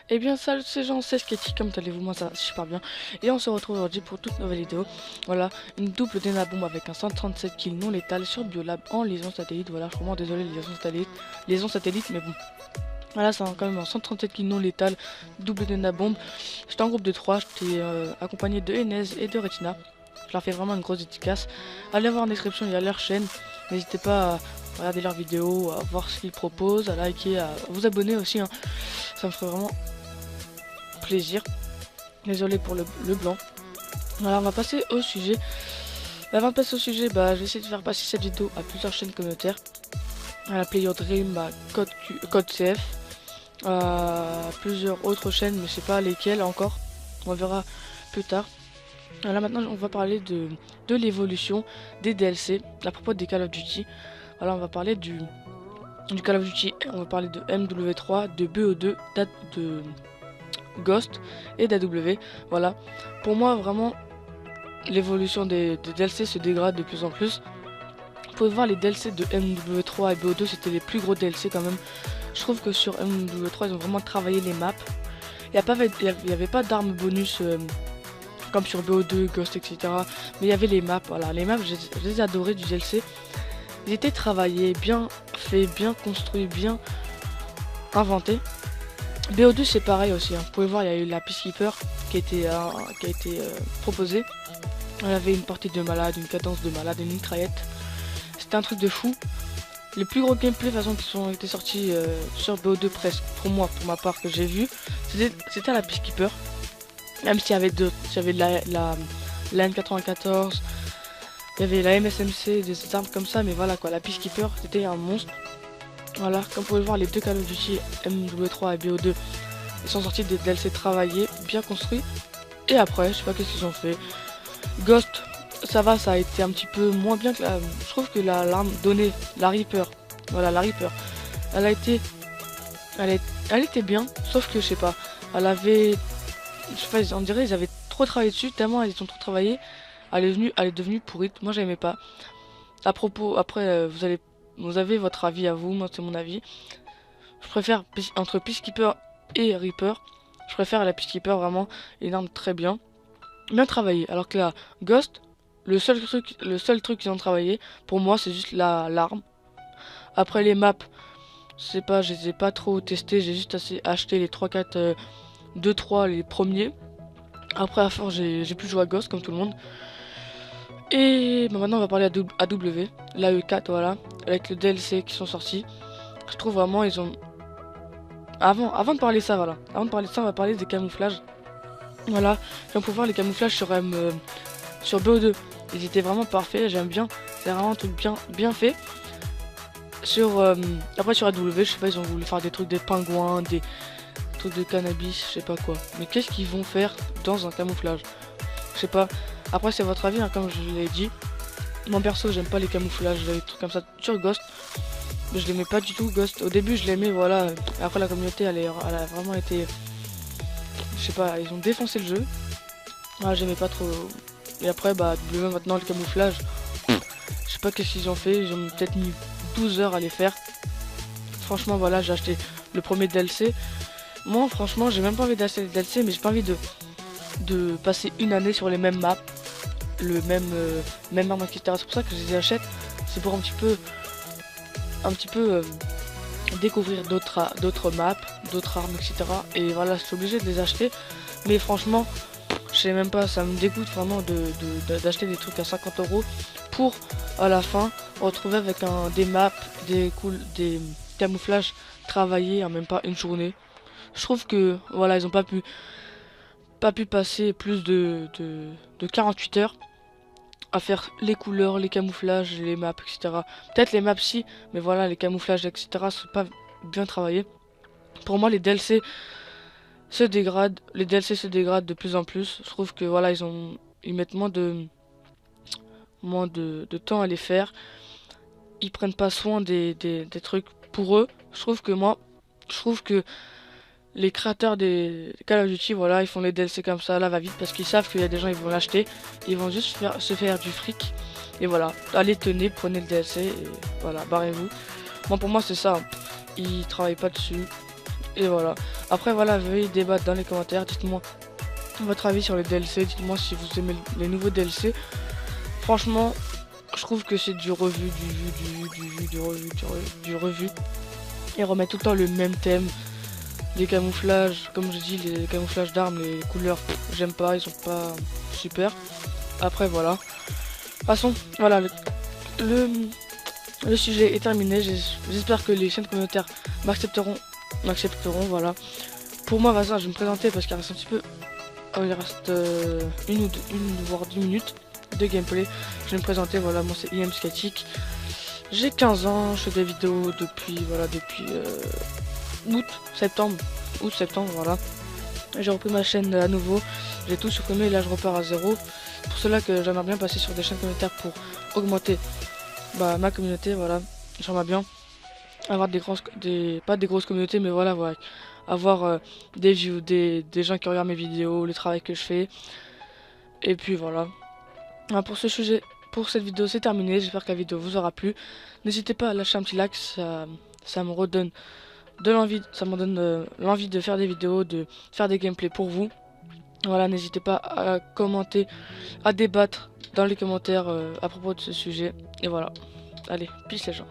Eh bien salut c'est Jean, c'est Sketchy, comment allez-vous? Moi ça va super bien. Et on se retrouve aujourd'hui pour toute nouvelle vidéo. Voilà, une double Denabombe avec un 137 kills non létal sur Biolab en liaison satellite. Voilà, je suis vraiment désolé liaison satellite, mais bon. Voilà, c'est quand même un 137 kills non létal, double Denabombe. J'étais en groupe de 3, j'étais accompagné de Enez et de Retina. Je leur fais vraiment une grosse dédicace. Allez voir en description, il y a leur chaîne. N'hésitez pas à regarder leurs vidéos, à voir ce qu'ils proposent, à liker, à vous abonner aussi, hein. Ça me ferait vraiment plaisir. Désolé pour le blanc. Alors on va passer au sujet. Avant de passer au sujet, je vais essayer de faire passer cette vidéo à plusieurs chaînes communautaires. À la Play Your Dream, à Code CF, à plusieurs autres chaînes, mais je sais pas lesquelles encore. On verra plus tard. Là maintenant on va parler de l'évolution des DLC à propos des Call of Duty. Voilà, on va parler du Call of Duty, on va parler de MW3, de BO2, de Ghost et d'AW. Voilà, pour moi vraiment l'évolution des DLC se dégrade de plus en plus. Vous pouvez voir les DLC de MW3 et BO2, c'était les plus gros DLC quand même. Je trouve que sur MW3 ils ont vraiment travaillé les maps. Il n'y avait pas d'armes bonus comme sur BO2, Ghost, etc. Mais il y avait les maps, voilà. Les maps, je les adorais du DLC. Ils étaient travaillés, bien faits, bien construits, bien inventés. BO2 c'est pareil aussi, hein. Vous pouvez voir, il y a eu la Peacekeeper qui a été proposée. Elle avait une portée de malade, une cadence de malade, une mitraillette. C'était un truc de fou. Les plus gros gameplays de toute façon qui ont été sortis sur BO2 presque, pour moi, pour ma part que j'ai vu, c'était la Peacekeeper. Même s'il y avait d'autres, il y avait la M94, il y avait la MSMC, des armes comme ça, mais voilà quoi, la Peacekeeper c'était un monstre. Voilà, comme vous pouvez voir, les deux Call of Duty MW3 et BO2, ils sont sortis des DLC travaillés, bien construits. Et après, je sais pas qu'est-ce qu'ils ont fait. Ghost, ça va, ça a été un petit peu moins bien que la... Je trouve que l'arme donnée, la Reaper, voilà, la Reaper, elle a été... Elle était bien, sauf que, je sais pas, elle avait... Je sais pas, on dirait qu'ils avaient trop travaillé dessus, tellement ils ont trop travaillé, elle est devenue pourrite, moi j'aimais pas. À propos, après, vous avez votre avis à vous, moi c'est mon avis. Je préfère, entre Peacekeeper et Reaper, je préfère la Peacekeeper vraiment, une arme très bien travaillée. Alors que la Ghost, le seul truc qu'ils ont travaillé, pour moi c'est juste l'arme. Après les maps, je sais pas, je les ai pas trop testés, j'ai juste acheté les 3-4, 2-3 les premiers. Après à force j'ai plus joué à Ghost comme tout le monde. Et maintenant on va parler à AW, l'AE4 voilà, avec le DLC qui sont sortis. Je trouve vraiment ils ont... Avant de parler ça voilà, avant de parler de ça on va parler des camouflages. Voilà, comme on peut voir les camouflages sur BO2, ils étaient vraiment parfaits, j'aime bien, c'est vraiment un truc bien fait. Après sur AW, je sais pas, ils ont voulu faire des trucs des pingouins, des trucs de cannabis, je sais pas quoi. Mais qu'est-ce qu'ils vont faire dans un camouflage? Je sais pas. Après c'est votre avis, hein, comme je l'ai dit. Moi perso j'aime pas les camouflages, les trucs comme ça sur Ghost. Je l'aimais pas du tout Ghost. Au début je l'aimais, voilà. Après la communauté elle a vraiment été... Je sais pas, ils ont défoncé le jeu. Ah, j'aimais pas trop. Et après W maintenant le camouflage. Je sais pas qu'est-ce qu'ils ont fait, ils ont peut-être mis 12 heures à les faire. Franchement voilà, j'ai acheté le premier DLC. Moi franchement j'ai même pas envie d'acheter les DLC, mais j'ai pas envie de passer une année sur les mêmes maps, le même arme, etc. C'est pour ça que je les achète. C'est pour un petit peu découvrir d'autres maps, d'autres armes, etc. Et voilà, je suis obligé de les acheter. Mais franchement, je sais même pas, ça me dégoûte vraiment d'acheter des trucs à 50 € pour à la fin retrouver avec des maps, des camouflages travaillés en même pas une journée. Je trouve que voilà, ils ont pas pu passer plus de 48 heures à faire les couleurs, les camouflages, les maps, etc. Peut-être les maps si, mais voilà, les camouflages, etc. sont pas bien travaillés. Pour moi, les DLC se dégradent, de plus en plus. Je trouve que voilà, ils mettent moins de temps à les faire. Ils prennent pas soin des trucs pour eux. Je trouve que les créateurs des Call of Duty, voilà, ils font les DLC comme ça, là va vite, parce qu'ils savent qu'il y a des gens, ils vont l'acheter, ils vont juste se faire du fric. Et voilà, allez, tenez, prenez le DLC, et voilà, barrez-vous. Moi, pour moi, c'est ça. Ils travaillent pas dessus. Et voilà. Après voilà, veuillez débattre dans les commentaires. Dites-moi votre avis sur les DLC. Dites-moi si vous aimez les nouveaux DLC. Franchement, je trouve que c'est du revu, du revu. Et remettre tout le temps le même thème. Les camouflages, comme je dis, les camouflages d'armes, les couleurs, j'aime pas, ils sont pas super. Après voilà. De toute façon, voilà, le sujet est terminé. J'espère que les chaînes communautaires m'accepteront, voilà. Pour moi, vas-y, je vais me présenter parce qu'il reste un petit peu, il reste une voire 10 minutes de gameplay. Je vais me présenter, voilà, moi c'est IM Skatic. J'ai 15 ans, je fais des vidéos depuis, voilà, depuis août, septembre, voilà. J'ai repris ma chaîne à nouveau, j'ai tout supprimé et là je repars à zéro. Pour cela que j'aimerais bien passer sur des chaînes communautaires pour augmenter ma communauté, voilà. J'aimerais bien avoir pas des grosses communautés, mais voilà, avoir des views, des gens qui regardent mes vidéos, le travail que je fais. Et puis voilà. Pour ce sujet, pour cette vidéo, c'est terminé. J'espère que la vidéo vous aura plu. N'hésitez pas à lâcher un petit like, ça me redonne de l'envie, ça me donne l'envie de faire des vidéos, de faire des gameplays pour vous. Voilà, n'hésitez pas à commenter, à débattre dans les commentaires à propos de ce sujet. Et voilà. Allez, peace les gens.